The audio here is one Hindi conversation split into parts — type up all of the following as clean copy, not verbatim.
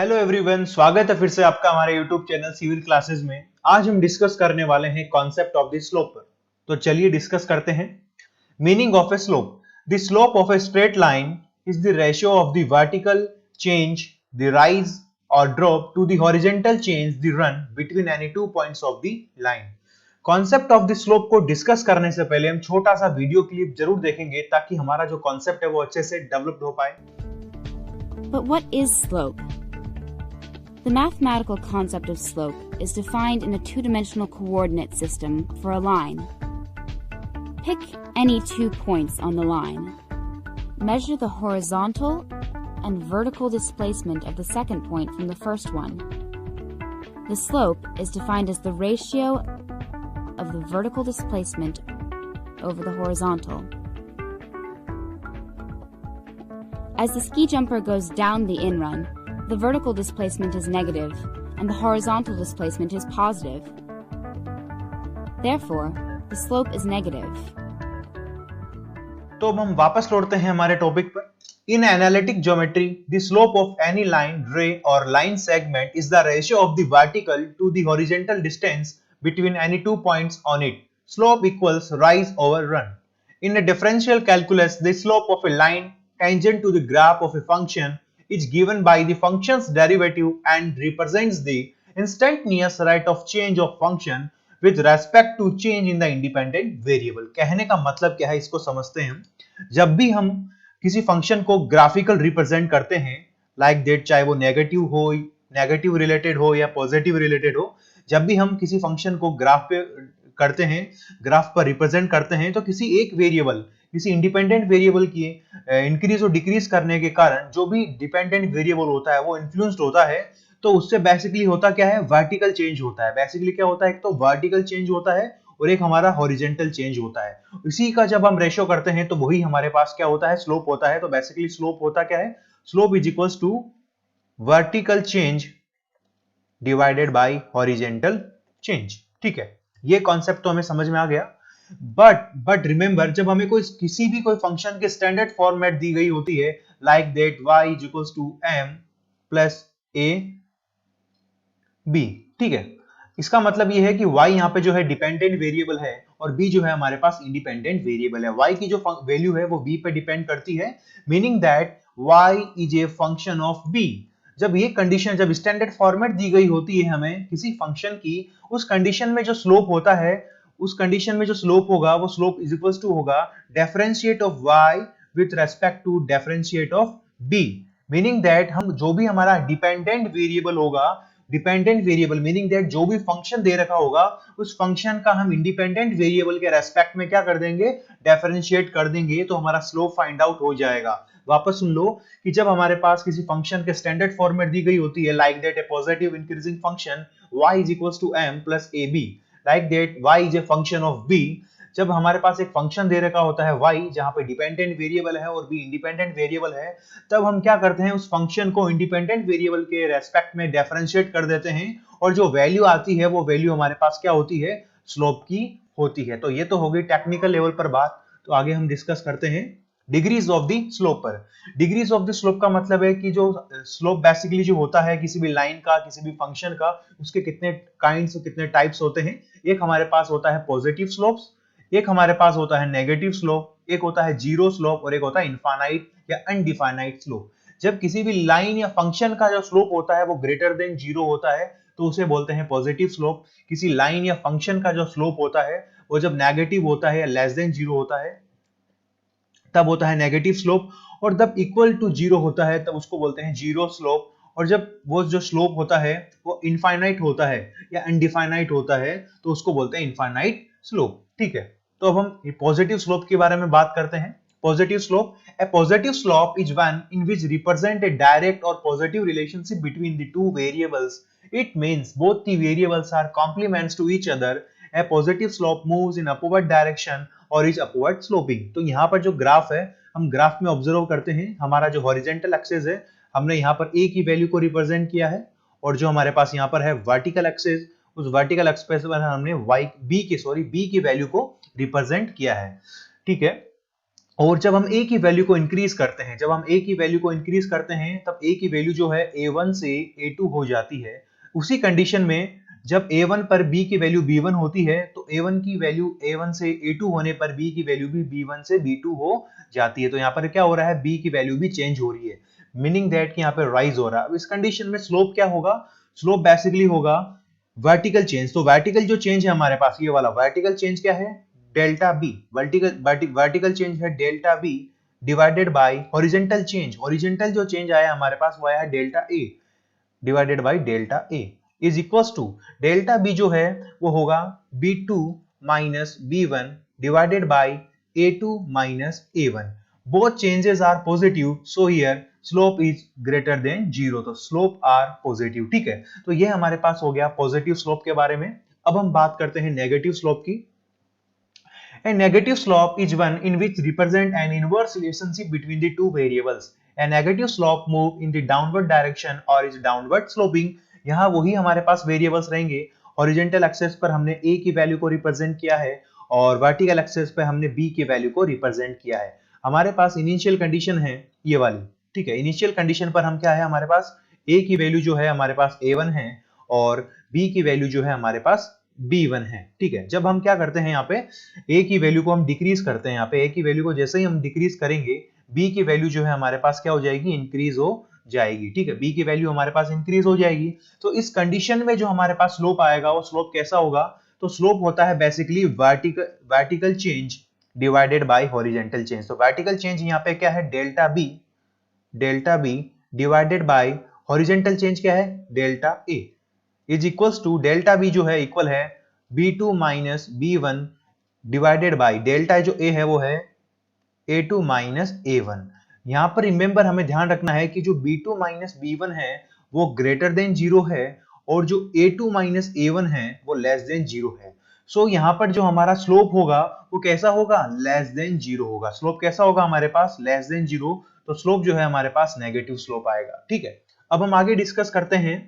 हेलो एवरीवन, स्वागत है फिर से आपका हमारे यूट्यूब चैनल सिविल क्लासेस में। आज हम डिस्कस करने वाले हैं कॉन्सेप्ट ऑफ द स्लोप पर। तो चलिए डिस्कस करते हैं। Meaning of a slope. The slope of a straight line is the ratio of the vertical change, the rise और drop to the horizontal change, the run between any two points of the line. Concept of the slope को डिस्कस करने से पहले हम छोटा सा वीडियो क्लिप जरूर देखेंगे ताकि हमारा जो कॉन्सेप्ट है वो अच्छे से डेवलप हो पाए। But what is slope? The mathematical concept of slope is defined in a two-dimensional coordinate system for a line. Pick any 2 points on the line. Measure the horizontal and vertical displacement of the second point from the first one. The slope is defined as the ratio of the vertical displacement over the horizontal. As the ski jumper goes down the in-run, the vertical displacement is negative and the horizontal displacement is positive. Therefore, the slope is negative. तो अब हम वापस लौटते हैं हमारे टॉपिक पर। In analytic geometry, the slope of any line, ray or line segment is the ratio of the vertical to the horizontal distance between any 2 points on it. Slope equals rise over run. In a differential calculus, the slope of a line tangent to the graph of a function is given by the function's derivative and represents the instantaneous rate of change of function with respect to change in the independent variable। कहने का मतलब क्या है, इसको समझते हैं हम। जब भी हम किसी फंक्शन को ग्राफिकल रिप्रेजेंट करते हैं लाइक दैट, चाहे वो नेगेटिव रिलेटेड हो या पॉजिटिव रिलेटेड हो, जब भी हम किसी फंक्शन को ग्राफ पे करते हैं, ग्राफ पर रिप्रेजेंट करते हैं, तो किसी एक वेरिएबल, किसी इंडिपेंडेंट वेरिएबल की इंक्रीज और डिक्रीज करने के कारण जो भी डिपेंडेंट वेरिएबल होता है वो इन्फ्लुएंस्ड होता है। तो उससे बेसिकली होता क्या है, वर्टिकल चेंज होता है। बेसिकली क्या होता है, एक तो वर्टिकल चेंज होता है और एक हमारा हॉरिजॉन्टल चेंज होता है। इसी का जब हम रेशियो करते हैं तो वही हमारे पास क्या होता है, स्लोप होता है। तो बेसिकली स्लोप होता क्या है, slope is equals to vertical change divided by horizontal change. ठीक है, ये कॉन्सेप्ट तो हमें समझ में आ गया। बट रिमेंबर, जब हमें किसी भी कोई फंक्शन के स्टैंडर्ड फॉर्मेट दी गई होती है like that y is equals to m plus a b, ठीक है, इसका मतलब ये है कि y यहाँ पे जो है डिपेंडेंट वेरिएबल है और b जो है हमारे पास इंडिपेंडेंट वेरिएबल है। y की जो वैल्यू है वो b पे डिपेंड करती है, meaning that y is a function of b। जब ये कंडीशन, जब स्टैंडर्ड फॉर्मेट दी गई होती है हमें किसी फंक्शन की, उस कंडीशन में जो स्लोप होता है, उस कंडीशन में जो स्लोप होगा वो स्लोप इज इक्वल्स टू होगा differentiate of y with respect to differentiate of b, meaning that हम जो भी हमारा डिपेंडेंट वेरिएबल होगा, डिपेंडेंट वेरिएबल मीनिंग दैट जो भी फंक्शन दे रखा होगा उस फंक्शन का हम इंडिपेंडेंट वेरिएबल के रेस्पेक्ट में क्या कर देंगे, डिफरेंशिएट कर देंगे, तो हमारा स्लोप फाइंड आउट हो जाएगा। वापस सुन लो कि जब हमारे पास किसी फंक्शन के स्टैंडर्ड फॉर्मेट दी गई होती है like that A positive increasing function y is equals to m plus ab, like that y is a function of b, जब हमारे पास एक फंक्शन दे रखा होता है y जहां पे डिपेंडेंट वेरिएबल है और b इंडिपेंडेंट वेरिएबल है, तब हम क्या करते हैं, उस फंक्शन को इंडिपेंडेंट वेरिएबल के रेस्पेक्ट में डिफरेंशिएट कर देते हैं और जो वैल्यू आती है वो वैल्यू हमारे पास क्या होती है, स्लोप की होती है। तो ये तो हो गई टेक्निकल लेवल पर बात। तो आगे हम डिस्कस करते हैं डिग्रीज ऑफ द स्लोप पर। डिग्रीज ऑफ द स्लोप का मतलब है कि जो स्लोप बेसिकली जो होता है किसी भी लाइन का, किसी भी फंक्शन का, उसके कितने काइंड्स, कितने टाइप्स होते हैं। एक हमारे पास होता है पॉजिटिव स्लोप्स, एक हमारे पास होता है नेगेटिव स्लोप, एक होता है जीरो स्लोप और एक होता है इनफाइनाइट या अनडिफाइनाइट स्लोप। जब किसी भी लाइन या फंक्शन का जो स्लोप होता है वो ग्रेटर देन जीरो होता है तो उसे बोलते हैं पॉजिटिव स्लोप। किसी लाइन या फंक्शन का जो स्लोप होता है वो जब नेगेटिव होता है या लेस देन जीरो होता है तब होता है नेगेटिव स्लोप, और जब इक्वल टू जीरो होता है तब उसको बोलते हैं जीरो स्लोप। और जब वो जो स्लोप होता है वो इनफाइनाइट होता है या अनडिफाइनाइट होता है तो उसको बोलते हैं इनफाइनाइट स्लोप। ठीक है, तो अब हम पॉजिटिव स्लोप के बारे में बात करते हैं। Positive slope, a positive slope is one in which represent a direct और positive relationship between the two variables. It means both the variables are complements to each other. A positive slope moves in upward direction और इज अपवर्ड स्लोपिंग। तो यहाँ पर जो ग्राफ है, हम ग्राफ में ऑब्जर्व करते हैं, हमारा जो हॉरिजॉन्टल एक्सिस है, हमने यहाँ पर a की वैल्यू को रिप्रेजेंट किया है, और जो हमारे पास यहाँ पर है वर्टिकल एक्सिस, उस वर्टिकल एक्सिस पर हमने b की वैल्यू को रिप्रेजेंट किया है। ठीक है, और जब हम a की वैल्यू को इंक्रीज करते हैं, तब a की वैल्यू जो है a1 से a2 हो जाती है। उसी कंडीशन में जब a1 पर b की वैल्यू b1 होती है तो a1 की वैल्यू a1 से a2 होने पर b की वैल्यू भी b1 से b2 हो जाती है। तो यहाँ पर क्या हो रहा है, b की वैल्यू भी चेंज हो रही है, मीनिंग दैट कि यहाँ पे राइज हो रहा है। अब इस कंडीशन में स्लोप क्या होगा, स्लोप बेसिकली होगा वर्टिकल चेंज। तो वर्टिकल जो चेंज है हमारे पास, ये वाला वर्टिकल चेंज क्या है, डेल्टा बी। वर्टिकल चेंज है delta B divided by horizontal change. Horizontal जो चेंज आया हमारे पास वो आया है delta A divided by delta A is equals to delta B जो है वो होगा b2 minus b1 divided by a2 minus a1। Both changes are positive, so here slope is greater than 0। तो स्लोप आर पॉजिटिव, ठीक है। तो ये हमारे पास हो गया पॉजिटिव स्लोप के बारे में। अब हम बात करते हैं नेगेटिव स्लोप की। A negative slope is one in which represent an inverse relationship between the two variables. A negative slope move in the downward direction or is downward sloping. यहाँ वही हमारे पास वेरिएबल्स रहेंगे। हॉरिजॉन्टल एक्सेस पर हमने a की वैल्यू को रिप्रेजेंट किया है और वर्टिकल एक्सेस पर हमने b की वैल्यू को रिप्रेजेंट किया है। हमारे पास इनिशियल कंडीशन है ये वाली, ठीक है। इनिशियल कंडीशन पर हम क्या है, हमारे पास a की वैल्यू जो है हमारे पास a1 है और b की वैल्यू जो है हमारे पास b1 है, ठीक है। जब हम क्या करते हैं यहाँ पे a की वैल्यू को हम डिक्रीज करते हैं, यहाँ पे a की वैल्यू को जैसे ही हम डिक्रीज करेंगे b की वैल्यू जो है हमारे पास क्या हो जाएगी, इंक्रीज हो जाएगी, ठीक है। b की वैल्यू हमारे पास इंक्रीज हो जाएगी। तो इस कंडीशन में जो हमारे पास स्लोप आएगा वो स्लोप कैसा होगा, तो स्लोप होता है basically vertical change divided by horizontal change. तो वर्टिकल चेंज यहाँ पे क्या है, delta B divided by horizontal change क्या है, delta A is equals to delta B जो है इक्वल है b2 minus b1 divided by delta जो a है वो है a2 माइनस a1। यहां पर रिमेंबर हमें ध्यान रखना है कि जो b2 माइनस b1 है वो ग्रेटर देन 0 है और जो a2 माइनस a1 है वो लेस देन 0 है। सो यहाँ पर जो हमारा स्लोप होगा वो कैसा होगा, लेस देन 0 होगा। स्लोप कैसा होगा हमारे पास, लेस देन 0। तो स्लोप जो है हमारे पास नेगेटिव स्लोप आएगा, ठीक है। अब हम आगे डिस्कस करते हैं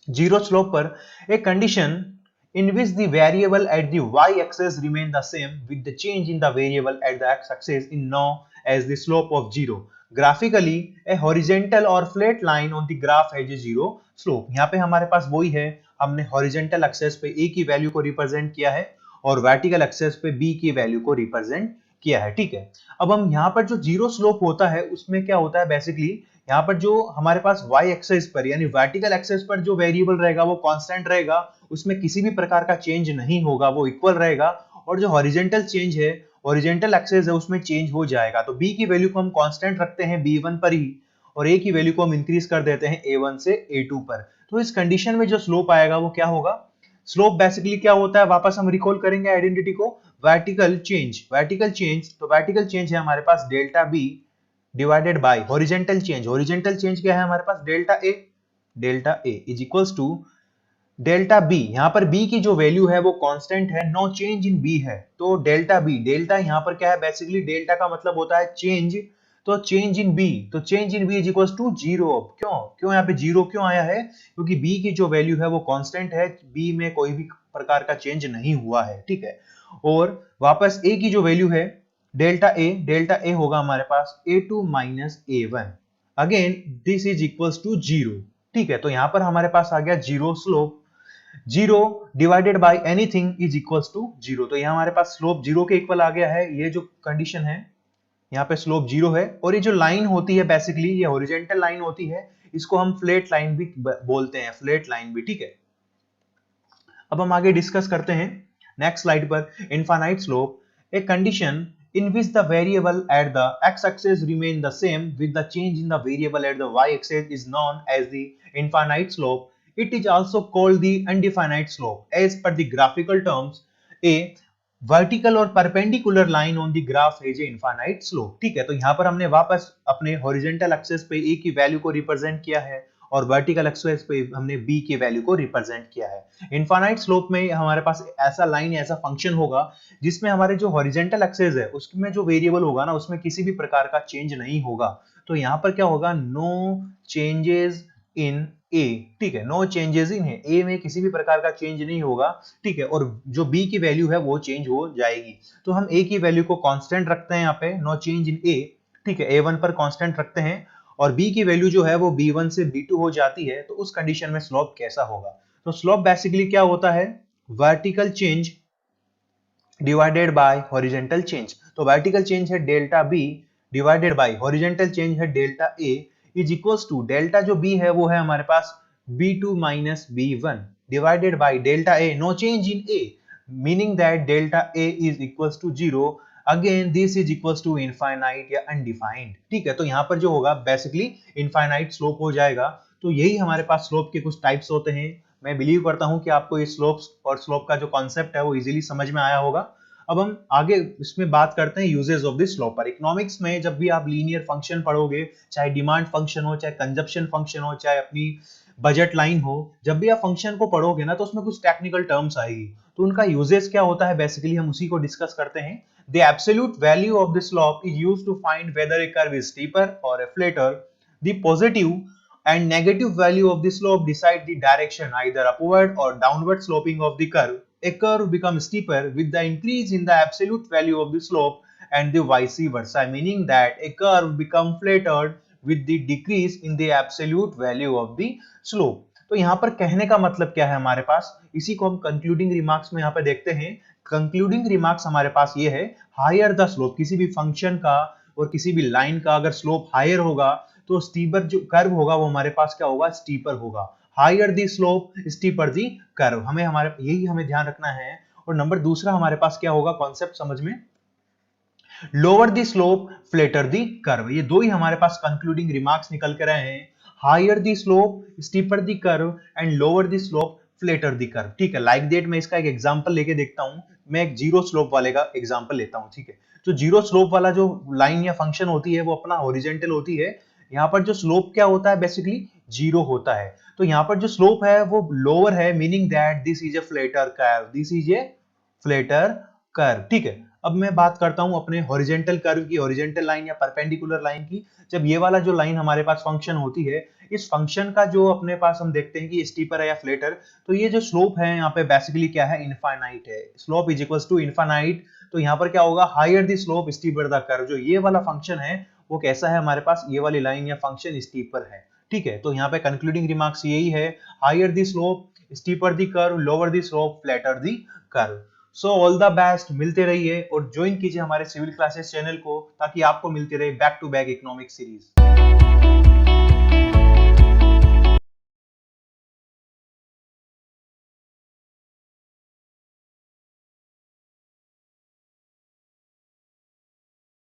जीरो स्लोप पर। a condition in which the variable at the y-axis remain the same with the change in the variable at the x-axis is known as the slope of zero. Graphically, a horizontal or flat line on the graph has a zero slope. यहाँ पे हमारे पास वही है, हमने horizontal axis पे a की वैल्यू को रिप्रेजेंट किया है और vertical axis पे b की वैल्यू को रिप्रेजेंट किया है, ठीक है। अब हम यहाँ पर जो जीरो स्लोप होता है उसमें क्या होता है, बेसिकली यहाँ पर जो हमारे पास y एक्सेस पर यानी वर्टिकल एक्सेस पर जो वेरिएबल रहेगा वो कांस्टेंट रहेगा, उसमें किसी भी प्रकार का चेंज नहीं होगा, वो इक्वल रहेगा। और जो हॉरिजॉन्टल चेंज है, हॉरिजॉन्टल एक्सेस है, उसमें चेंज हो जाएगा। तो b की वैल्यू को हम कांस्टेंट रखते हैं b1 पर ही और a की वैल्यू को हम इंक्रीज कर देते हैं a1 से a2 पर। तो इस कंडीशन में जो स्लोप आएगा वो क्या होगा, स्लोप बेसिकली क्या होता है, वापस हम रिकॉल करेंगे आइडेंटिटी को, वर्टिकल चेंज। तो वर्टिकल चेंज है हमारे पास delta B divided by horizontal change. Horizontal change क्या है हमारे पास, delta A is equals to delta B. यहाँ पर बी की जो वैल्यू है वो कांस्टेंट है, नो चेंज इन बी है। तो डेल्टा बी, डेल्टा यहाँ पर क्या है, बेसिकली डेल्टा का मतलब होता है चेंज। तो change in B, is equals to zero. क्यों यहाँ पे जीरो क्यों आया है, क्योंकि बी की जो वैल्यू है वो कांस्टेंट है, बी में कोई भी प्रकार का चेंज नहीं हुआ है, ठीक है। और वापस ए की जो वैल्यू है डेल्टा ए होगा हमारे पास a2 minus a1। Again this is equals to zero, ठीक है। तो यहां पर हमारे पास आ गया zero slope. Zero divided by anything is equals to zero. तो यहाँ हमारे पास स्लोप जीरो के इक्वल आ गया है। ये जो कंडीशन है यहाँ पे स्लोप जीरो है और ये जो लाइन होती है बेसिकली ये हॉरिजॉन्टल लाइन होती है, इसको हम फ्लैट लाइन भी बोलते हैं, फ्लैट लाइन भी, ठीक है। अब हम आगे डिस्कस करते हैं नेक्स्ट स्लाइड पर, infinite slope. A condition in which the variable at the x-axis remain the same with the change in the variable at the y-axis is known as the infinite slope. It is also called the undefined slope. As per the graphical terms, a vertical और perpendicular line on the graph has a infinite slope. ठीक है, तो यहाँ पर हमने वापस अपने horizontal axis पे a की वैल्यू को रिप्रेजेंट किया है और वर्टिकल एक्सेस पे हमने b की वैल्यू को रिप्रेजेंट किया है। इनफाइनाइट स्लोप में हमारे पास ऐसा लाइन, ऐसा फंक्शन होगा जिसमें हमारे जो हॉरिजॉन्टल एक्सेस है उसमें जो वेरिएबल होगा ना उसमें किसी भी प्रकार का चेंज नहीं होगा। तो यहाँ पर क्या होगा, नो चेंजेस इन ए, ठीक है, नो चेंजेस इन है, ए में किसी भी प्रकार का चेंज नहीं होगा, ठीक है, और जो बी की वैल्यू है वो चेंज हो जाएगी। तो हम ए की वैल्यू को कांस्टेंट रखते हैं यहाँ पे, नो चेंज इन ए, ठीक है, A1 पर कांस्टेंट रखते हैं और b की वैल्यू जो है वो B1 से B2 हो जाती है, तो उस कंडीशन में स्लोप कैसा होगा? तो स्लोप बेसिकली क्या होता है? Vertical change divided by horizontal change. तो वर्टिकल चेंज है delta B divided by horizontal change है delta A is equals to delta जो बी है वो है हमारे पास B2 minus B1 divided by delta A, no change in A, meaning that delta A is equals to 0, again this is equals to infinite या अनडिफाइंड, ठीक है। तो यहाँ पर जो होगा बेसिकली इनफाइनाइट स्लोप हो जाएगा। तो यही हमारे पास स्लोप के कुछ टाइप्स होते हैं। मैं बिलीव करता हूं कि आपको ये स्लोप्स और स्लोप का जो कॉन्सेप्ट है वो इजीली समझ में आया होगा। अब हम आगे इसमें बात करते हैं यूजेस ऑफ दिस स्लोप पर। इकोनॉमिक्स में जब भी आप लीनियर फंक्शन पढ़ोगे, चाहे डिमांड फंक्शन हो, चाहे कंजप्शन फंक्शन हो, चाहे अपनी बजट लाइन हो, जब भी आप फंक्शन को पढ़ोगे ना तो उसमें कुछ टेक्निकल टर्म्स आएगी, तो उनका यूजेस क्या होता है बेसिकली हम उसी को डिस्कस करते हैं। The absolute value of the slope is used to find whether a curve is steeper और a flatter. The positive and negative value of the slope decide the direction, either upward or downward sloping of the curve. A curve becomes steeper with the increase in the absolute value of the slope and the vice versa, meaning that a curve becomes flattered with the decrease in the absolute value of the slope. तो यहाँ पर कहने का मतलब क्या है हमारे पास, इसी को हम कंक्लूडिंग रिमार्क्स में यहाँ पे देखते हैं। कंक्लूडिंग रिमार्क्स हमारे पास ये है, हायर द स्लोप, किसी भी फंक्शन का और किसी भी लाइन का अगर स्लोप हायर होगा तो स्टीपर जो कर्व होगा वो हमारे पास क्या होगा, स्टीपर होगा। Higher the slope steeper the curve, हमें हमारे यही हमें ध्यान रखना है। और नंबर दूसरा हमारे पास क्या होगा कॉन्सेप्ट समझ में, lower the slope flatter the curve. ये दो ही हमारे पास कंक्लूडिंग रिमार्क्स निकल कर रहे हैं, higher the slope steeper the curve and lower the slope flatter the curve, ठीक है। लाइक दैट मैं इसका एक एग्जांपल लेके देखता हूं, मैं एक जीरो स्लोप वाले का एग्जांपल लेता हूं, ठीक है। जो जीरो स्लोप वाला जो लाइन या फंक्शन होती है वो अपना हॉरिजॉन्टल होती है। यहाँ पर जो स्लोप क्या होता है बेसिकली जीरो होता है। तो यहाँ पर जो स्लोप है वो लोअर है, meaning that this is a flatter curve, this is a flatter curve, ठीक है। अब मैं बात करता हूं अपने हॉरिजॉन्टल कर्व की, हॉरिजॉन्टल लाइन या परपेंडिकुलर लाइन की। जब ये वाला जो लाइन हमारे पास फंक्शन होती है, इस फंक्शन का जो अपने पास हम देखते हैं कि स्टीपर है या फ्लैटर, तो ये जो स्लोप है यहाँ पे बेसिकली क्या है, इनफाइनाइट है। Slope is equals to infinite. तो यहाँ पर क्या होगा, higher the slope steeper the curve. जो ये वाला फंक्शन है वो कैसा है हमारे पास, ये वाली लाइन या फंक्शन स्टीपर है, ठीक है। तो यहाँ पे कंक्लूडिंग रिमार्क्स यही है, higher the slope steeper the curve, lower the slope flatter the curve. So all the best, मिलते रहिए और ज्वाइन कीजिए हमारे सिविल क्लासेस चैनल को ताकि आपको मिलती रहे back to back economic series.